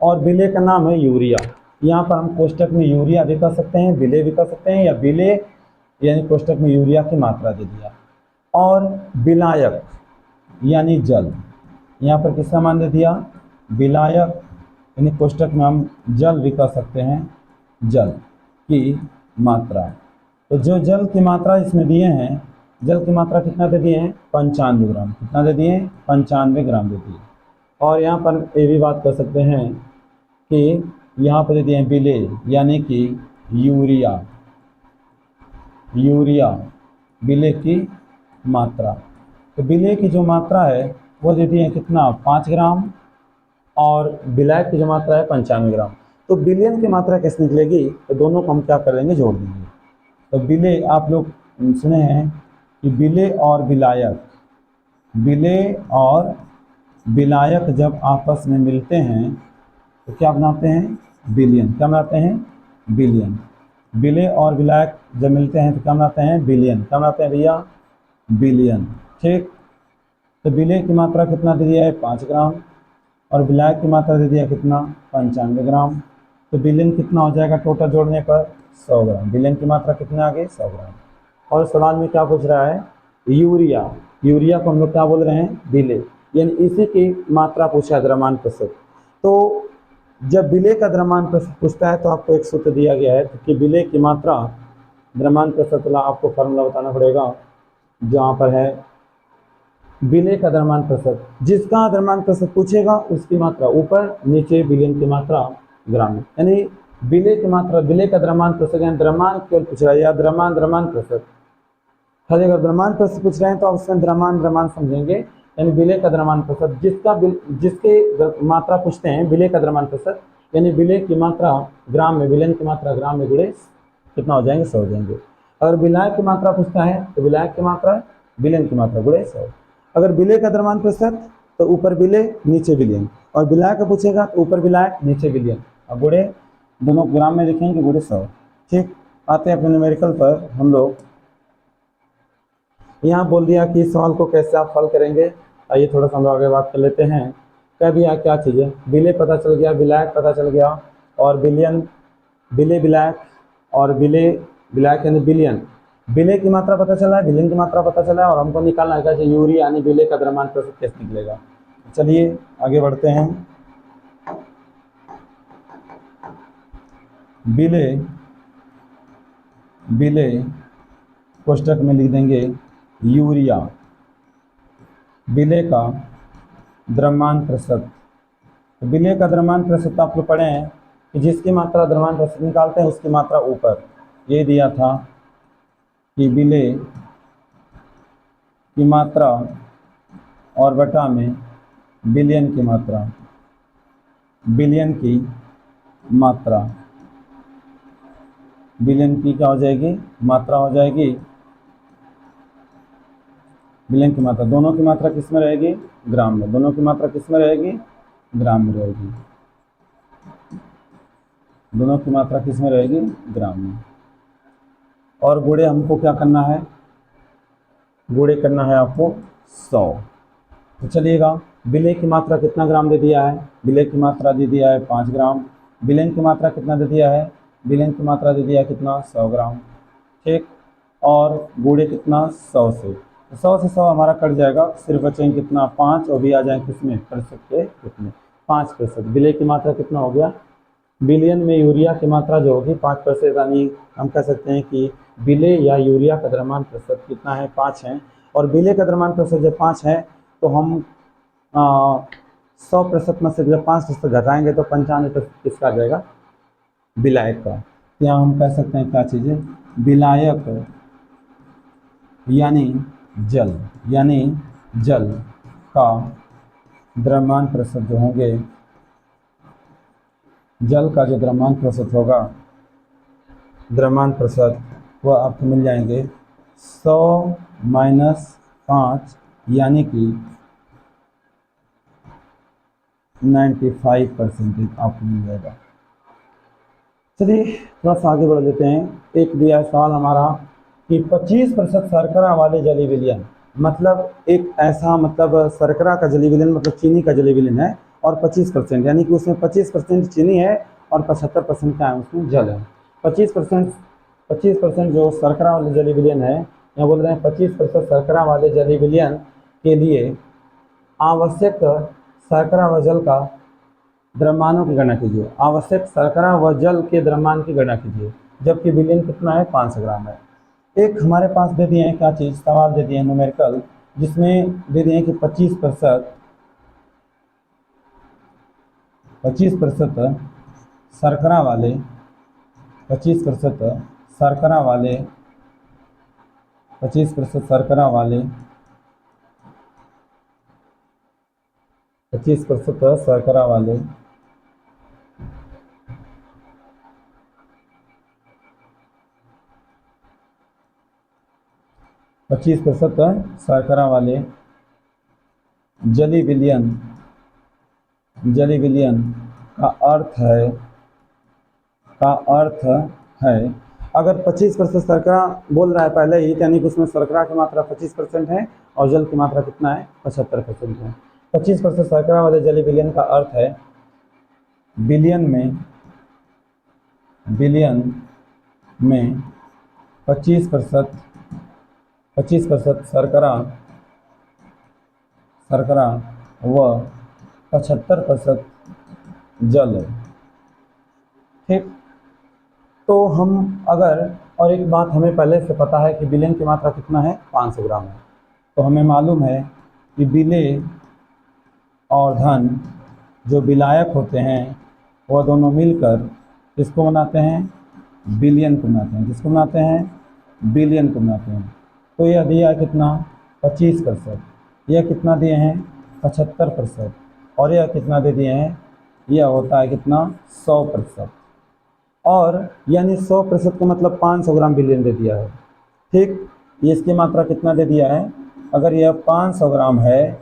और विलेय का नाम है यूरिया। यहाँ पर हम कोष्टक में यूरिया भी कर सकते हैं, विलेय भी कर सकते हैं, या विलेय यानी कोष्टक में यूरिया की मात्रा दे दिया, और विलायक यानी जल, यहाँ पर किसका मान दे दिया, विलायक, यानी कोष्टक में हम जल भी कर सकते हैं, जल की मात्रा। तो जो जल की मात्रा इसमें दिए हैं, जल की मात्रा कितना दे दिए हैं, 95 ग्राम, कितना दे दिए हैं, 95 ग्राम दे दिए। और यहाँ पर ये भी बात कर सकते हैं कि यहाँ पर दे दिए हैं विलेय यानी कि यूरिया, यूरिया विलेय की मात्रा। तो विलेय की जो मात्रा है वो दे दिए कितना, 5 ग्राम, और विलायक की जो मात्रा है 95 ग्राम। तो विलयन की मात्रा कैसे निकलेगी, तो दोनों को हम क्या कर देंगे, जोड़ देंगे। तो विलेय आप लोग सुने हैं कि विलेय और विलायक, विलेय और विलायक जब आपस में मिलते हैं तो क्या बनाते हैं, विलयन। क्या बनाते हैं, विलयन। विलेय और विलायक जब मिलते हैं तो क्या बनाते हैं, विलयन। क्या बनाते हैं भैया, विलयन, ठीक। तो विलेय की मात्रा कितना दे दिया है, 5 ग्राम, और विलायक की मात्रा दे दिया कितना, 95 ग्राम। तो विलयन कितना हो जाएगा टोटल जोड़ने पर, 100 ग्राम। विलयन की मात्रा कितने आ गए, 100 ग्राम। और सवाल में क्या पूछ रहा है, यूरिया, यूरिया को हम लोग क्या बोल रहे हैं, विलेय, यानी इसी की मात्रा पूछा है, द्रव्यमान प्रतिशत। तो जब विलेय का द्रव्यमान प्रतिशत पूछता है तो आपको एक सूत्र दिया गया है कि विलेय की मात्रा द्रव्यमान प्रतिशत वाला आपको फॉर्मूला बताना पड़ेगा, जहाँ पर है विलेय का द्रव्यमान प्रतिशत, जिसका द्रव्यमान प्रतिशत पूछेगा उसकी मात्रा ऊपर, नीचे विलयन की मात्रा ग्राम में, यानी विलेय की मात्रा, विलेय का द्रव्यमान प्रतिशत, यानी द्रव्यमान केवल पूछ रहा है, या द्रव्यमान प्रतिशत। खाली अगर द्रव्यमान प्रतिशत पूछ रहे हैं तो आप उसमें द्रव्यमान समझेंगे, यानी विलेय का द्रव्यमान प्रतिशत, जिसके मात्रा पूछते हैं विलेय का द्रव्यमान प्रतिशत, यानी विलेय की मात्रा ग्राम में, विलयन की मात्रा ग्राम में गुणे कितना हो जाएंगे, 100 हो जाएंगे। अगर विलायक की मात्रा पूछता है तो विलायक की मात्रा विलयन की मात्रा गुणे 100। अगर विलेय का द्रव्यमान प्रतिशत तो ऊपर विलेय नीचे विलयन, और विलायक का पूछेगा तो ऊपर विलायक नीचे विलयन, और गुणे दोनों ग्राम में लिखेंगे गुणे 100, ठीक। आते हैं अपने न्यूमेरिकल पर। हम लोग यहाँ बोल दिया कि इस सवाल को कैसे आप हल करेंगे, आइए थोड़ा सा हम लोग आगे बात कर लेते हैं। कह दिया क्या चीज़ है, बिले पता चल गया, विलायक पता चल गया, और बिलियन, बिले विलायक, और बिले विलायक यानी बिलियन। बिले की मात्रा पता चला है, बिलियन की मात्रा पता चला है, और हमको निकालना है कैसे यूरिया यानी बिले का द्रव्यमान प्रतिशत कैसे निकलेगा। चलिए आगे बढ़ते हैं। बिले, बिले कोष्टक में लिख देंगे यूरिया, बिले का द्रव्यमान प्रतिशत। तो बिले का द्रव्यमान प्रतिशत आप लोग पढ़े हैं कि जिसकी मात्रा द्रव्यमान प्रतिशत निकालते हैं उसकी मात्रा ऊपर, ये दिया था कि बिले की मात्रा और बटा में बिलियन की मात्रा, बिलियन की मात्रा, बिलियन की क्या हो जाएगी, मात्रा हो जाएगी, बिलियन की मात्रा, दोनों की मात्रा किस में रहेगी, ग्राम में, दोनों की मात्रा किस में रहेगी, ग्राम में रहेगी, दोनों की मात्रा किस में रहेगी, ग्राम में। और गुणे हमको क्या करना है, गुणे करना है आपको 100। तो चलिएगा, बिले की मात्रा कितना ग्राम दे दिया है, बिले की मात्रा दे दिया है 5 ग्राम, बिलियन की मात्रा कितना दे दिया है, बिलियन की मात्रा दे दिया है कितना, 100 ग्राम, ठीक। और गुणे कितना, 100 से, तो 100 से 100 हमारा कट जाएगा, सिर्फ बचेंगे कितना, 5, और भी आ जाएंगे किसमें, प्रतिशत के कितने, 5%। बिले की मात्रा कितना हो गया, बिलियन में यूरिया की मात्रा जो होगी 5%, यानी हम कह सकते हैं कि बिले या यूरिया का द्रव्यमान प्रतिशत कितना है, 5 है। और बिले का द्रव्यमान प्रतिशत जब 5 है तो हम 100% में से जब 5% घटाएंगे तो 95% किसका आ जाएगा, विलायक का। यहाँ हम कह सकते हैं क्या चीज़ है, विलायक यानी जल, यानी जल का द्रव्यमान प्रतिशत जो होंगे, जल का जो द्रव्यमान प्रतिशत होगा, द्रव्यमान प्रतिशत वह आपको मिल जाएंगे 100 - 5 यानी कि 95% आपको मिल जाएगा। चलिए थोड़ा सा आगे बढ़ लेते हैं। एक दिया सवाल हमारा कि 25% शर्करा वाले जली विलयन, मतलब एक ऐसा, मतलब शर्करा का जली विलयन मतलब चीनी का जली विलयन है, और 25% यानी कि उसमें 25% चीनी है और 75% क्या है, उसमें जल है। 25% जो शर्करा वाले जली विलयन है, यहाँ बोल रहे हैं 25% शर्करा वाले जली विलयन के लिए आवश्यक शर्करा व जल का द्रव्यमानों की गणना कीजिए, आवश्यक शर्करा व जल के द्रव्यमान की गणना कीजिए, जबकि विलयन कितना है, 500 ग्राम है। एक हमारे पास दे दिए हैं क्या चीज़, सवाल दे दिए हैं न्यूमेरिकल, जिसमें दे दिए हैं कि 25% शर्करा वाले, 25% शर्करा वाले, 25% शर्करा वाले, 25% शर्करा वाले 25% शर्करा वाले जली विलयन, जली विलयन का अर्थ है, का अर्थ है, अगर 25% शर्करा बोल रहा है पहले ही, यानी कि उसमें शर्करा की मात्रा 25% है और जल की मात्रा कितना है, 75% है। 25% शर्करा वाले जली विलयन का अर्थ है बिलियन में, बिलियन में 25% शर्करा, शर्करा व 75% जल है, ठीक। तो हम अगर, और एक बात हमें पहले से पता है कि बिलियन की मात्रा कितना है, 500 ग्राम है, तो हमें मालूम है कि बिले और धन जो विलायक होते हैं वह दोनों मिलकर किसको बनाते हैं, बिलियन को बनाते हैं, किसको बनाते हैं, बिलियन को बनाते हैं। तो यह दिया कितना, 25%, यह कितना दिए हैं, 75%, और यह कितना दे दिए हैं, यह होता है कितना, 100%। और यानी 100% का मतलब 500 ग्राम बिलियन दे दिया है, ठीक। ये इसकी मात्रा कितना दे दिया है, अगर यह 500 ग्राम है,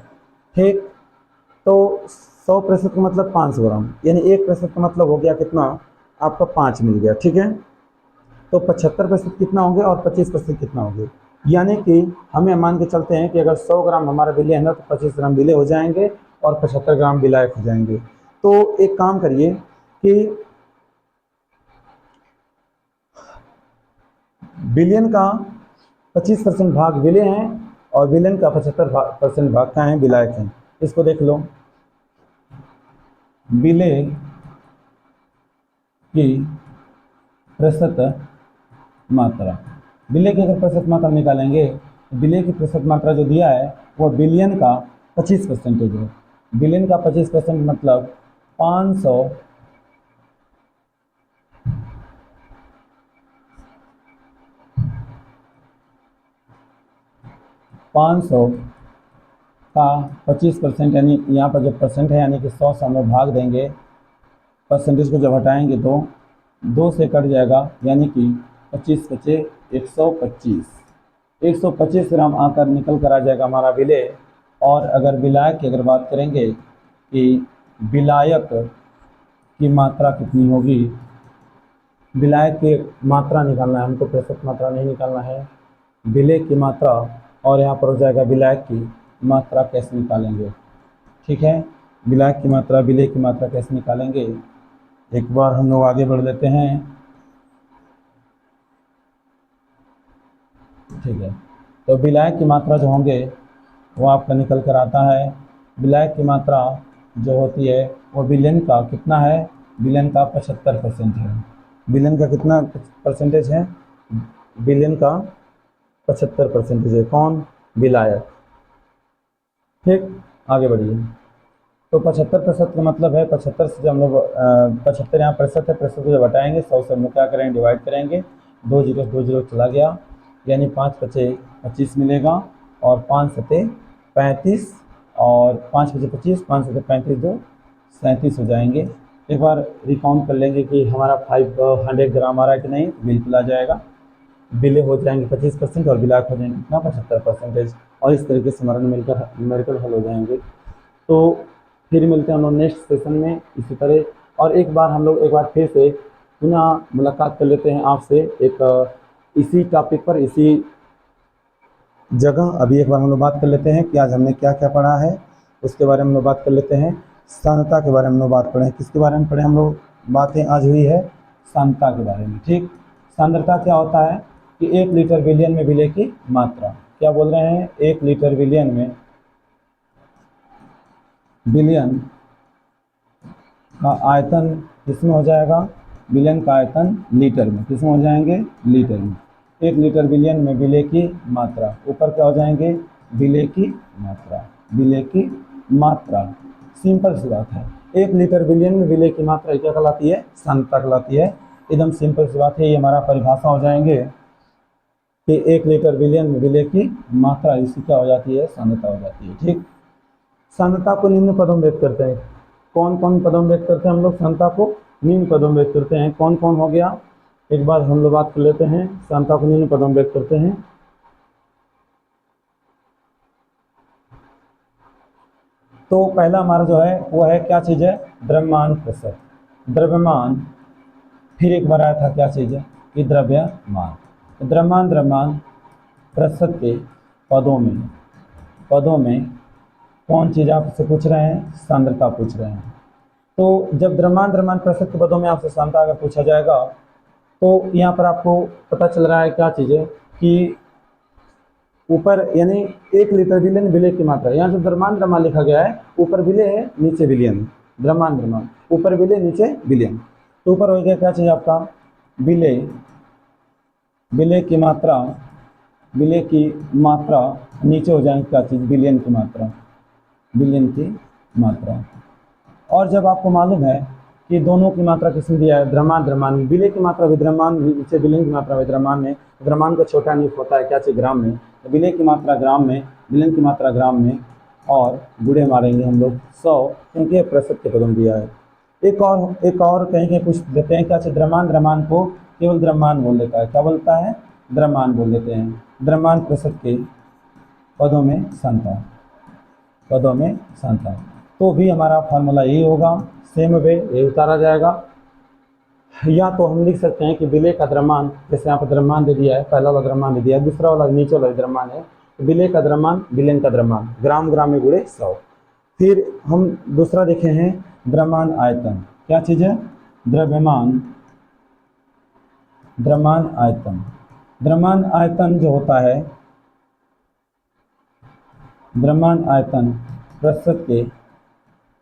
ठीक, तो 100% का मतलब 500 ग्राम, यानी 1% का मतलब हो गया कितना, आपका 5 मिल गया, ठीक है। तो 75% कितना होंगे और 25% कितना होंगे, यानी कि हमें मान के चलते हैं कि अगर 100 ग्राम हमारा विलय है ना तो 25 ग्राम विलय हो जाएंगे और 75 ग्राम विलायक हो जाएंगे। तो एक काम करिए कि विलयन का 25% भाग विलय हैं और विलयन का 75% भाग क्या है, विलायक हैं। इसको देख लो, विलय की प्रतिशत मात्रा, विलय की अगर प्रतिशत मात्रा निकालेंगे तो विलय की प्रतिशत मात्रा जो दिया है वो विलयन का 25% है। विलयन का 25% मतलब 500 का 25%, यानी यहाँ पर जो परसेंट है यानी कि 100 से हम लोग भाग देंगे, परसेंटेज को जब हटाएंगे तो 2 से कट जाएगा, यानी कि 25 बचे 125 ग्राम आकर निकल कर आ जाएगा हमारा विलय। और अगर विलायक की अगर बात करेंगे कि विलायक की मात्रा कितनी होगी, विलायक की मात्रा निकालना है हमको, प्रतिशत मात्रा नहीं निकालना है, विलय की मात्रा, और यहाँ पर हो जाएगा विलायक की मात्रा कैसे निकालेंगे। ठीक है, विलायक की मात्रा विलय की मात्रा कैसे निकालेंगे, एक बार हम लोग आगे बढ़ लेते हैं। ठीक है, तो विलायक की मात्रा जो होंगे वो आपका निकल कर आता है। विलायक की मात्रा जो होती है वो विलयन का कितना है, विलयन का 75% है। विलयन का कितना परसेंटेज है, विलयन का 75% है कौन, विलायक। ठीक, आगे बढ़िए। तो 75% का मतलब है 75 से जब हम लोग 75 यहाँ प्रतिशत है, प्रतिशत को जब हटाएंगे 100 से हम लोग क्या करेंगे, डिवाइड करेंगे, 2 जीरो चला गया, यानी 5 बचे 25 मिलेगा, और 5 सते 35, और 5 बचे 25, 5 सते 35, 2 37 हो जाएंगे। एक बार रिकाउंट कर लेंगे कि हमारा 500 ग्राम आ रहा है कि नहीं, बिल्कुल आ जाएगा। विलय हो जाएंगे 25% और विलायक हो जाएंगे कितना, 75%, और इस तरीके से हमारा न्यूमेरिकल हल हो जाएंगे। तो फिर मिलते हैं हम लोग नेक्स्ट सेशन में इसी तरह। और एक बार हम लोग एक बार फिर से पुनः मुलाकात कर लेते हैं आपसे एक इसी टॉपिक पर, इसी जगह। अभी एक बार हम लोग बात कर लेते हैं कि आज हमने क्या क्या पढ़ा है, उसके बारे में हम लोग बात कर लेते हैं। सांद्रता के बारे में हम लोग बात पढ़े, किसके बारे में पढ़े हम लोग, बातें आज हुई है सांद्रता के बारे में। ठीक, सांद्रता क्या होता है कि 1 लीटर विलयन में विलय की मात्रा, क्या बोल रहे हैं, 1 लीटर विलयन में विलयन का आयतन किसमें हो जाएगा, विलयन का आयतन लीटर में, किसमें हो जाएंगे, लीटर में। 1 लीटर विलयन में विलय की मात्रा, ऊपर क्या हो जाएंगे, विलय की मात्रा, विलय की मात्रा, सिंपल सी बात है। 1 लीटर विलयन में विलय की मात्रा क्या कहलाती है, सांद्रता कहलाती है। एकदम सिंपल सी बात है, ये हमारा परिभाषा हो जाएंगे कि 1 लीटर विलयन में विलय की मात्रा इसकी क्या हो जाती है, सांद्रता हो जाती है। ठीक, सांद्रता को निम्न पदों में व्यक्त करते हैं, कौन कौन पदों में व्यक्त करते हैं हम लोग, सांद्रता को निम्न पदों में व्यक्त करते हैं, कौन कौन हो गया, एक बार हम लोग बात कर लेते हैं। सांद्रता को निम्न पदों में व्यक्त करते हैं। तो पहला हमारा जो है वो है क्या चीज़ है, द्रव्यमान प्रतिशत, द्रव्यमान। फिर एक बार आया था क्या चीज़ है, कि द्रव्यमान। द्रव्यमान प्रतिशत के पदों में कौन चीज़ आपसे पूछ रहे हैं, सांद्रता पूछ रहे हैं। तो जब द्रव्यमान प्रतिशत के पदों में आपसे सांद्रता अगर पूछा जाएगा तो यहाँ पर आपको पता चल रहा है क्या चीज़ है कि ऊपर यानी 1 लीटर विलयन विलय की मात्रा, यहाँ जो द्रव्यमान लिखा गया है, ऊपर विलय है नीचे विलयन, द्रव्यमान ऊपर विलय नीचे विलयन। तो ऊपर हो गया क्या चीज़ आपका, विलय की मात्रा, विलय की मात्रा, नीचे हो जाएंगे क्या चीज़, विलयन की मात्रा, विलयन की मात्रा। और जब आपको मालूम है कि दोनों की मात्रा किसमें दिया है, द्रव्यमान, विलय की मात्रा विद्यमान नीचे विलयन की मात्रा विद्यमान में, द्रव्यमान का छोटा यूनिट होता है क्या चीज़, ग्राम में, तो विलय की मात्रा ग्राम में, विलयन की मात्रा ग्राम में, और गुणे मारेंगे हम लोग 100, क्योंकि प्रतिशत के पदों दिया है। एक और कहीं पूछ देते हैं क्या चीज़, द्रव्यमान को केवल द्रव्यमान बोल देता है, क्या बोलता है, द्रव्यमान बोल देते हैं। द्रव्यमान प्रतिशत के पदों में सांद्रता, तो भी हमारा फार्मूला यही होगा, सेम वे ये उतारा जाएगा। या तो हम लिख सकते हैं कि विलेय का द्रव्यमान, जैसे यहाँ पर द्रव्यमान दे दिया है, पहला वाला द्रव्यमान दे दिया है, दूसरा वाला नीचे वाला द्रव्यमान है, तो विलेय का द्रव्यमान विलेन का द्रव्यमान ग्राम ग्राम में गुणे 100। फिर हम दूसरा देखे हैं द्रव्यमान आयतन। क्या चीज़ है? द्रव्यमान आयतन। द्रव्यमान आयतन जो होता है, द्रव्यमान आयतन प्रतिशत के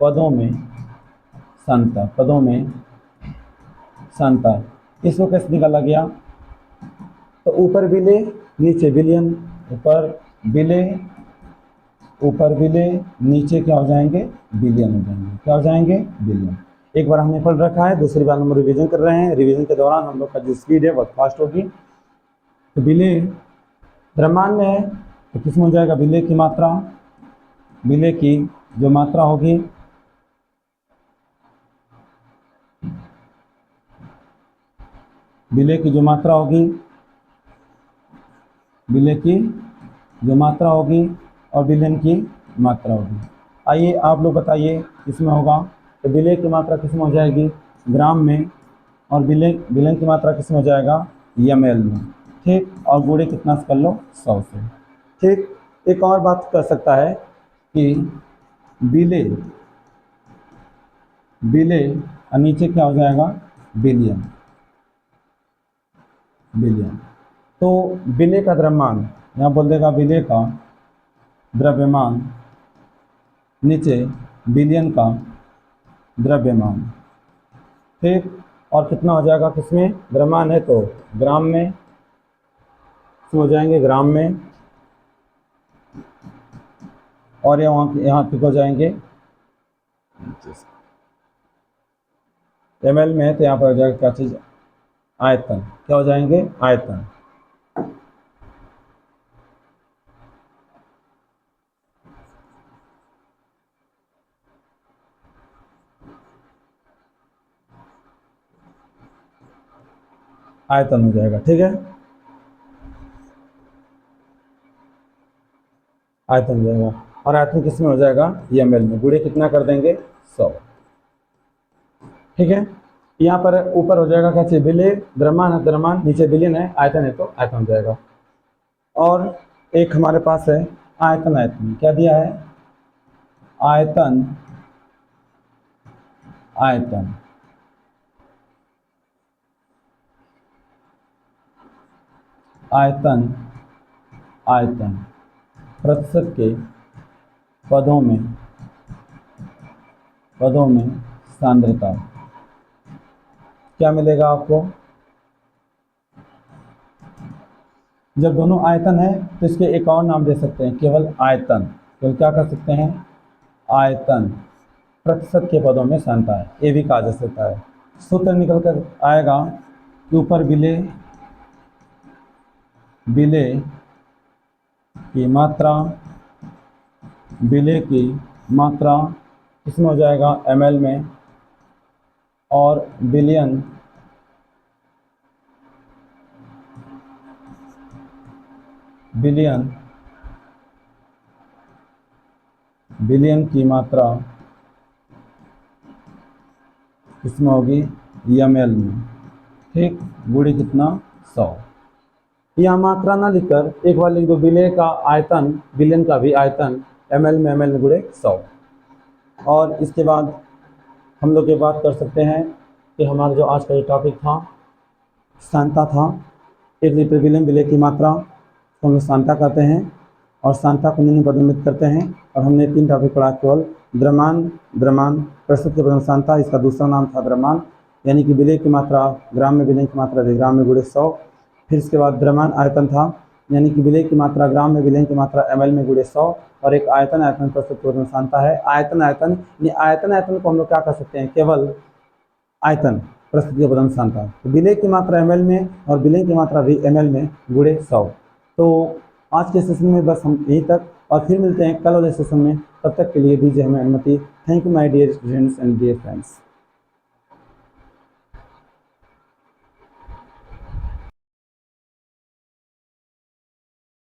पदों में सांता। इसको कैसे निकाला गया? तो ऊपर विलेय नीचे विलयन, ऊपर विलेय नीचे क्या हो जाएंगे? विलयन हो जाएंगे। क्या हो जाएंगे? विलयन। एक बार हमने पढ़ रखा है, दूसरी बार हम रिवीजन कर रहे हैं। रिवीजन के दौरान हम लोग का जो स्पीड है बहुत फास्ट होगी। तो विलेय द्रव्यमान में है तो किसमें हो जाएगा? विलेय की मात्रा, विलेय की जो मात्रा होगी, विलेय की जो मात्रा होगी, विलेय की जो मात्रा होगी और विलयन की मात्रा होगी। आइए आप लोग बताइए किसमें होगा? तो विलेय की मात्रा किसमें हो जाएगी? ग्राम में। और विलयन की मात्रा किसमें हो जाएगा? ml में। ठीक, और गुणे कितना से कर लो? 100 से। ठीक, एक और बात कर सकता है कि विलेय और नीचे क्या हो जाएगा? विलयन। तो विलेय का द्रव्यमान, यहाँ बोल देगा विलेय का द्रव्यमान, नीचे विलयन का द्रव्यमान। ठीक, और कितना हो जाएगा? किसमें? द्रव्यमान है तो ग्राम में, हो जाएंगे ग्राम में, और यहाँ तक हो जाएंगे ml में है तो यहाँ पर हो जाएगा क्या चीज़? आयतन। क्या हो जाएंगे? आयतन। आयतन हो जाएगा। ठीक है, आयतन हो जाएगा। और आयतन किस में हो जाएगा? ml में। गुणे कितना कर देंगे? 100। ठीक है, यहाँ पर ऊपर हो जाएगा क्या चीज? विलेय, द्रव्यमान है द्रव्यमान, नीचे विलयन है, आयतन है तो आयतन हो जाएगा। और एक हमारे पास है आयतन। क्या दिया है? आयतन। प्रतिशत के पदों में सांद्रता। क्या मिलेगा आपको? जब दोनों आयतन है तो इसके एक और नाम दे सकते हैं, केवल आयतन। तो क्या कर सकते हैं? आयतन प्रतिशत के पदों में सांद्रता है, ये भी कहा जा सकता है। सूत्र निकल कर आएगा कि ऊपर विलेय की मात्रा किसमें हो जाएगा? ml में, और विलयन की मात्रा किसमें होगी? ml में। ठीक, गुणे कितना? 100। यहाँ मात्रा ना लिखकर एक बार लिख दो विलेय का आयतन, विलयन का भी आयतन, ml में गुणे 100। और इसके बाद हम लोग ये बात कर सकते हैं कि हमारा जो आज का जो टॉपिक था सांद्रता था। 1 लीटर विलेय की मात्रा को हम लोग सांद्रता कहते हैं, और सांद्रता को निम्न पदों में करते हैं। और हमने 3 टॉपिक पढ़ा, केवल द्रव्यमान प्रतिशत के पदों में सांद्रता, इसका दूसरा नाम था द्रव्यमान, यानी कि विलेय की मात्रा ग्राम में, विलयन की मात्रा ग्राम में गुणे 100। फिर इसके बाद द्रव्यमान आयतन था, यानी कि विलेय की मात्रा ग्राम में, विलयन की मात्रा ml में गुणे 100। और एक आयतन प्रतिशत के पदों में सांद्रता है। आयतन को हम लोग क्या कर सकते हैं? केवल आयतन प्रतिशत के पदों में सांद्रता। तो विलेय की मात्रा ml में और विलयन की मात्रा भी ml में गुणे 100। तो आज के सेशन में बस हम यहीं तक, और फिर मिलते हैं कल वाले सेशन में। तब तक के लिए दीजिए हमें अनुमति। Thank you my dear students and dear friends.